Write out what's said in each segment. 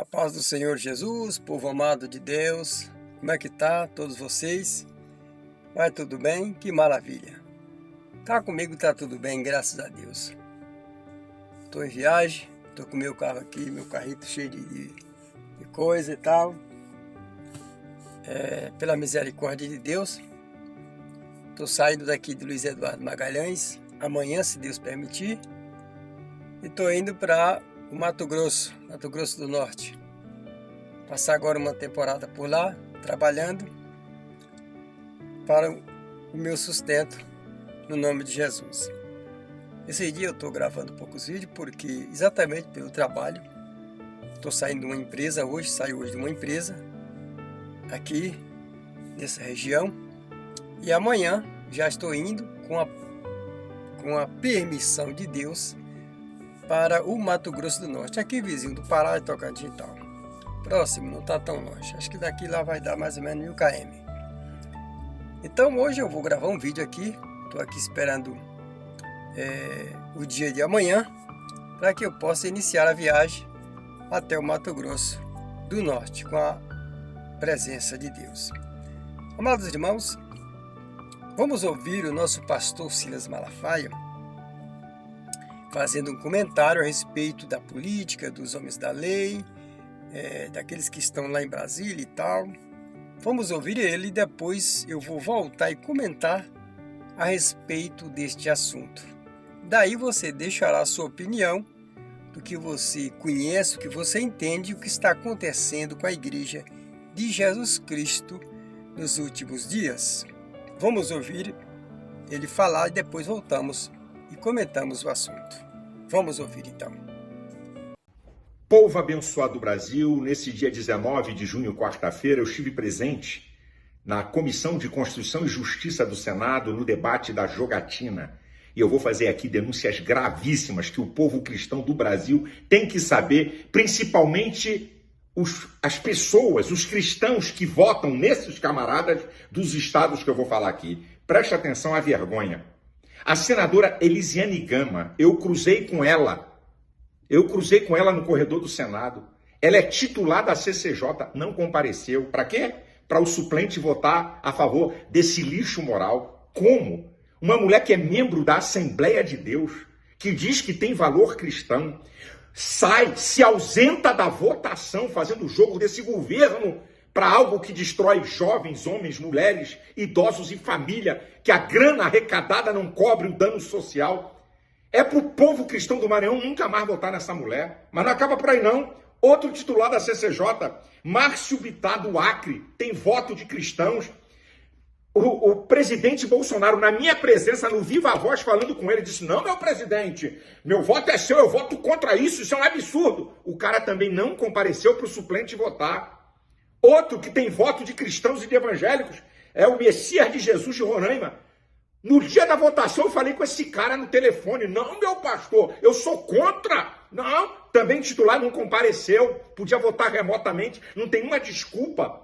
Paz do Senhor Jesus, povo amado de Deus, como é que tá todos vocês? Vai tudo bem? Que maravilha! Tá comigo, tá tudo bem, graças a Deus. Tô em viagem, tô com meu carro aqui, meu carrito cheio de coisa e tal. Pela misericórdia de Deus, tô saindo daqui de Luiz Eduardo Magalhães, amanhã, se Deus permitir, e tô indo para o Mato Grosso do Norte. Passar agora uma temporada por lá, trabalhando para o meu sustento, no nome de Jesus. Esse dia eu estou gravando poucos vídeos porque exatamente pelo trabalho. Estou saindo de uma empresa hoje, saio hoje de uma empresa aqui nessa região e amanhã já estou indo com a permissão de Deus para o Mato Grosso do Norte, aqui vizinho do Pará e Tocantins e tal. Próximo, não está tão longe. Acho que daqui lá vai dar mais ou menos 1000 km. Então hoje eu vou gravar um vídeo aqui. Estou aqui esperando o dia de amanhã para que eu possa iniciar a viagem até o Mato Grosso do Norte com a presença de Deus. Amados irmãos, vamos ouvir o nosso pastor Silas Malafaia fazendo um comentário a respeito da política, dos homens da lei, daqueles que estão lá em Brasília e tal. Vamos ouvir ele e depois eu vou voltar e comentar a respeito deste assunto. Daí você deixará a sua opinião do que você conhece, o que você entende, o que está acontecendo com a Igreja de Jesus Cristo nos últimos dias. Vamos ouvir ele falar e depois voltamos e comentamos o assunto. Vamos ouvir então. Povo abençoado do Brasil, nesse dia 19 de junho, quarta-feira, eu estive presente na Comissão de Constituição e Justiça do Senado no debate da jogatina. E eu vou fazer aqui denúncias gravíssimas que o povo cristão do Brasil tem que saber, principalmente as pessoas, os cristãos que votam nesses camaradas dos estados que eu vou falar aqui. Preste atenção à vergonha. A senadora Elisiane Gama, eu cruzei com ela no corredor do Senado. Ela é titular da CCJ, não compareceu. Para quê? Para o suplente votar a favor desse lixo moral. Como? Uma mulher que é membro da Assembleia de Deus, que diz que tem valor cristão, se ausenta da votação, fazendo o jogo desse governo para algo que destrói jovens, homens, mulheres, idosos e família, que a grana arrecadada não cobre o dano social. É para o povo cristão do Maranhão nunca mais votar nessa mulher. Mas não acaba por aí não. Outro titular da CCJ, Márcio Bittar do Acre, tem voto de cristãos. O presidente Bolsonaro, na minha presença, no Viva Voz, falando com ele, disse: não, meu presidente, meu voto é seu, eu voto contra isso é um absurdo. O cara também não compareceu para o suplente votar. Outro que tem voto de cristãos e de evangélicos é o Messias de Jesus de Roraima. No dia da votação, eu falei com esse cara no telefone. Não, meu pastor, eu sou contra. Não, também titular não compareceu. Podia votar remotamente. Não tem uma desculpa.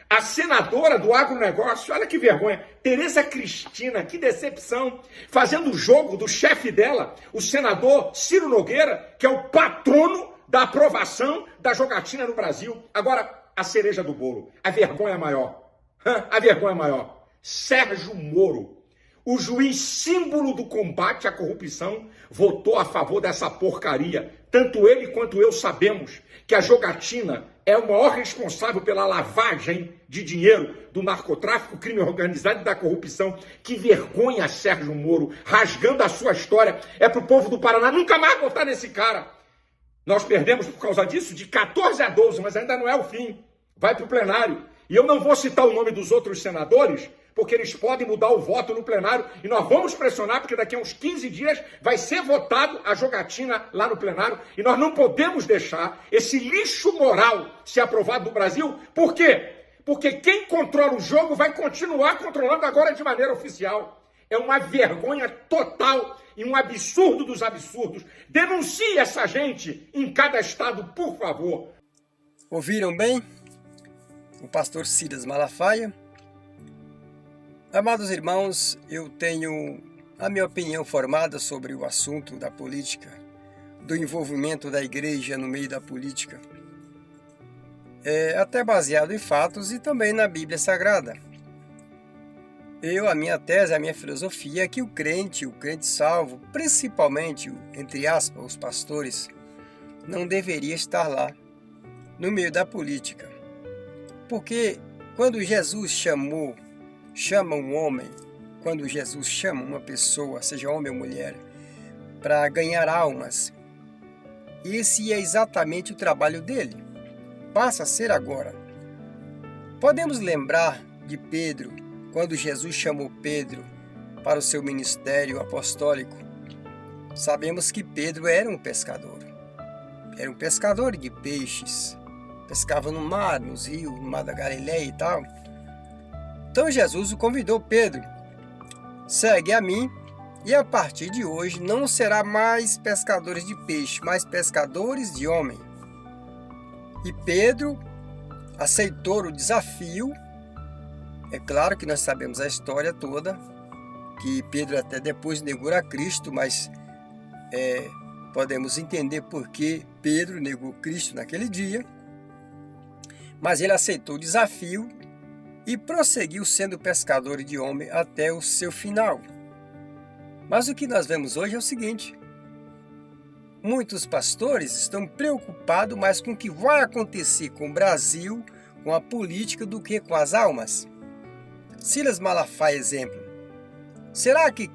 A senadora do agronegócio, olha que vergonha. Tereza Cristina, que decepção. Fazendo o jogo do chefe dela, o senador Ciro Nogueira, que é o patrono da aprovação da jogatina no Brasil. Agora, a cereja do bolo. A vergonha maior. A vergonha maior. Sérgio Moro, o juiz símbolo do combate à corrupção, votou a favor dessa porcaria. Tanto ele quanto eu sabemos que a jogatina é o maior responsável pela lavagem de dinheiro do narcotráfico, crime organizado e da corrupção. Que vergonha, Sérgio Moro, rasgando a sua história. É pro povo do Paraná nunca mais votar nesse cara. Nós perdemos por causa disso de 14-12, mas ainda não é o fim. Vai pro plenário. E eu não vou citar o nome dos outros senadores, porque eles podem mudar o voto no plenário e nós vamos pressionar, porque daqui a uns 15 dias vai ser votado a jogatina lá no plenário e nós não podemos deixar esse lixo moral ser aprovado no Brasil. Por quê? Porque quem controla o jogo vai continuar controlando agora de maneira oficial. É uma vergonha total e um absurdo dos absurdos. Denuncie essa gente em cada estado, por favor. Ouviram bem? O pastor Silas Malafaia. Amados irmãos, eu tenho a minha opinião formada sobre o assunto da política, do envolvimento da igreja no meio da política. até baseado em fatos e também na Bíblia Sagrada. A minha tese, a minha filosofia é que o crente salvo, principalmente, entre aspas, os pastores, não deveria estar lá, no meio da política. Porque quando Jesus chama um homem, quando Jesus chama uma pessoa, seja homem ou mulher, para ganhar almas, esse é exatamente o trabalho dele. Passa a ser agora. Podemos lembrar de Pedro, quando Jesus chamou Pedro para o seu ministério apostólico. Sabemos que Pedro era um pescador. Era um pescador de peixes. Pescava no mar, nos rios, no mar da Galileia e tal. Então Jesus o convidou: Pedro, segue a mim, e a partir de hoje não será mais pescadores de peixe, mas pescadores de homem. E Pedro aceitou o desafio. É claro que nós sabemos a história toda, que Pedro até depois negou a Cristo, mas podemos entender por que Pedro negou Cristo naquele dia. Mas ele aceitou o desafio e prosseguiu sendo pescador de homem até o seu final. Mas o que nós vemos hoje é o seguinte: muitos pastores estão preocupados mais com o que vai acontecer com o Brasil, com a política, do que com as almas. Silas Malafaia, exemplo. Será que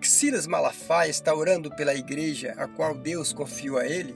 Silas Malafaia está orando pela igreja a qual Deus confiou a ele?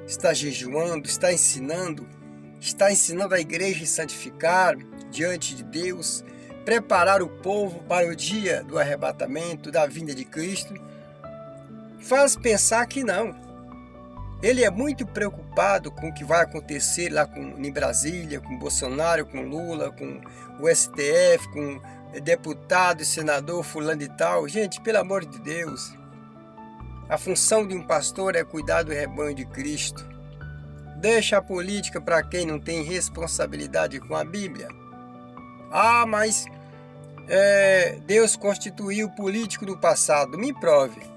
Está jejuando, está ensinando a igreja a santificar diante de Deus, preparar o povo para o dia do arrebatamento, da vinda de Cristo? Faz pensar que não. Ele é muito preocupado com o que vai acontecer lá em Brasília, com Bolsonaro, com Lula, com o STF, com deputado e senador fulano e tal. Gente, pelo amor de Deus, a função de um pastor é cuidar do rebanho de Cristo. Deixa a política para quem não tem responsabilidade com a Bíblia. Mas Deus constituiu político no passado. Me prove.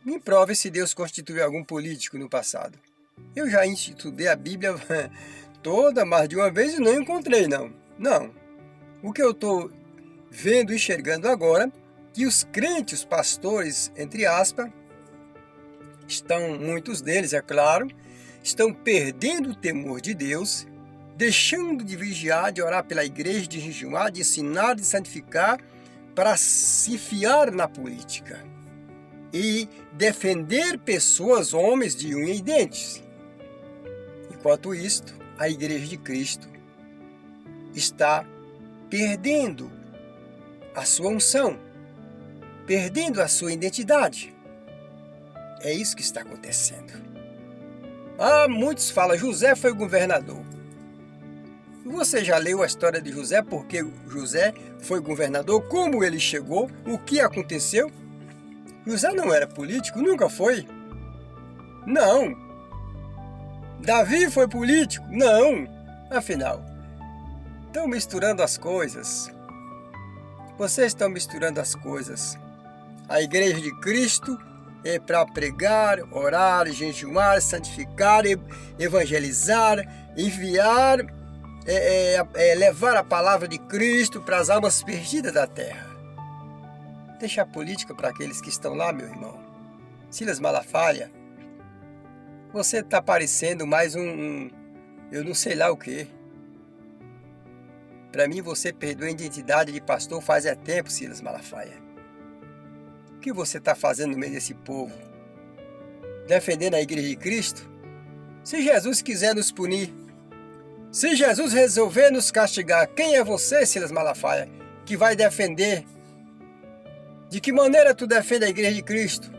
Me prove se Deus constituiu algum político no passado. Eu já estudei a Bíblia toda mais de uma vez e não encontrei, não. Não. O que eu estou vendo e enxergando agora, que os crentes, os pastores, entre aspas, muitos deles, é claro, estão perdendo o temor de Deus, deixando de vigiar, de orar pela igreja, de jejuar, de ensinar, de santificar, para se enfiar na política e defender pessoas, homens de unha e dentes. Enquanto isto, a igreja de Cristo está perdendo a sua unção, perdendo a sua identidade. É isso que está acontecendo. Muitos falam: José foi governador. Você já leu a história de José? Porque José foi governador, como ele chegou, o que aconteceu? José não era político, nunca foi. Não. Davi foi político? Não. Afinal, estão misturando as coisas. Vocês estão misturando as coisas. A igreja de Cristo é para pregar, orar, jejuar, santificar, evangelizar, enviar, levar a palavra de Cristo para as almas perdidas da terra. Deixa a política para aqueles que estão lá, meu irmão. Silas Malafaia, você está parecendo mais eu não sei lá o quê. Para mim, você perdeu a identidade de pastor faz tempo, Silas Malafaia. O que você está fazendo no meio desse povo? Defendendo a igreja de Cristo? Se Jesus quiser nos punir, se Jesus resolver nos castigar, quem é você, Silas Malafaia, que vai defender? De que maneira tu defende a igreja de Cristo?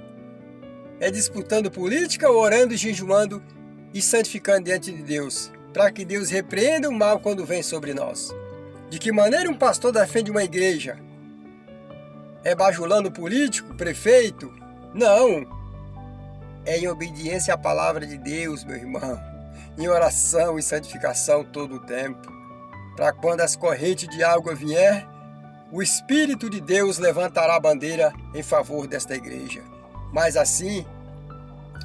É disputando política ou orando, jejuando e santificando diante de Deus, para que Deus repreenda o mal quando vem sobre nós? De que maneira um pastor defende uma igreja? É bajulando o político, prefeito? Não. É em obediência à palavra de Deus, meu irmão. Em oração e santificação todo o tempo. Para quando as correntes de água vier, o Espírito de Deus levantará a bandeira em favor desta igreja. Mas assim,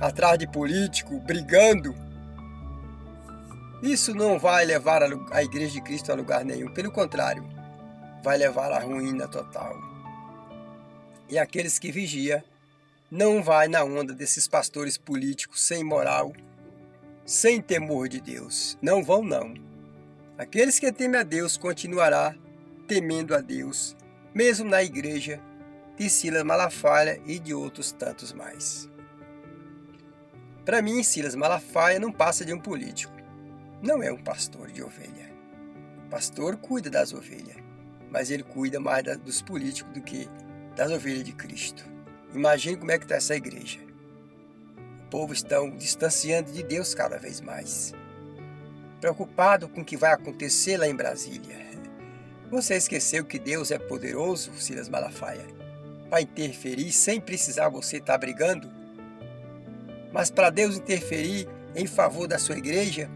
atrás de político, brigando, Isso não vai levar a Igreja de Cristo a lugar nenhum. Pelo contrário, vai levar à ruína total. E aqueles que vigiam não vai na onda desses pastores políticos sem moral, sem temor de Deus. Não vão, não. Aqueles que temem a Deus continuará temendo a Deus, mesmo na igreja de Silas Malafaia e de outros tantos mais. Para mim, Silas Malafaia não passa de um político. Não é um pastor de ovelha. O pastor cuida das ovelhas, mas ele cuida mais dos políticos do que das ovelhas de Cristo. Imagine como é que está essa igreja. O povo está distanciando de Deus cada vez mais. Preocupado com o que vai acontecer lá em Brasília. Você esqueceu que Deus é poderoso, Silas Malafaia, para interferir sem precisar você estar brigando? Mas para Deus interferir em favor da sua igreja,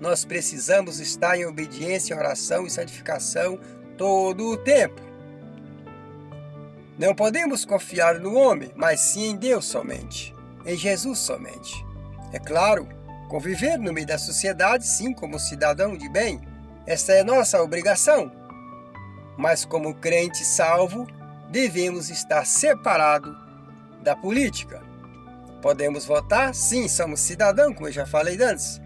nós precisamos estar em obediência, oração e santificação todo o tempo. Não podemos confiar no homem, mas sim em Deus somente, em Jesus somente. É claro, conviver no meio da sociedade, sim, como cidadão de bem, essa é nossa obrigação. Mas como crente salvo, devemos estar separados da política. Podemos votar? Sim, somos cidadãos, como eu já falei antes.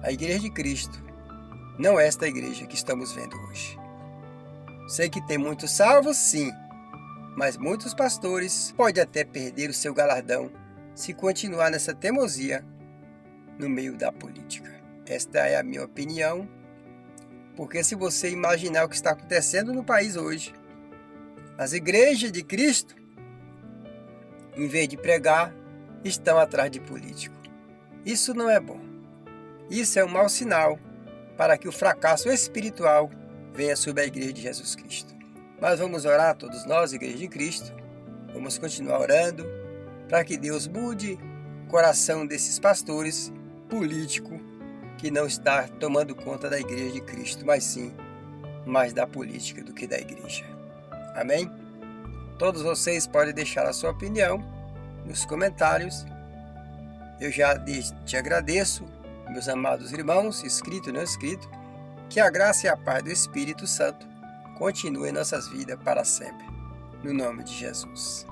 A Igreja de Cristo não é esta igreja que estamos vendo hoje. Sei que tem muitos salvos, sim, mas muitos pastores podem até perder o seu galardão se continuar nessa teimosia no meio da política. Esta é a minha opinião, porque se você imaginar o que está acontecendo no país hoje, as igrejas de Cristo, em vez de pregar, estão atrás de político. Isso não é bom. Isso é um mau sinal para que o fracasso espiritual venha sobre a Igreja de Jesus Cristo. Mas vamos orar, todos nós, Igreja de Cristo. Vamos continuar orando para que Deus mude o coração desses pastores políticos que não está tomando conta da Igreja de Cristo, mas sim mais da política do que da Igreja. Amém? Todos vocês podem deixar a sua opinião nos comentários. Eu já te agradeço, meus amados irmãos, inscritos e não inscritos, que a graça e a paz do Espírito Santo continue em nossas vidas para sempre. No nome de Jesus.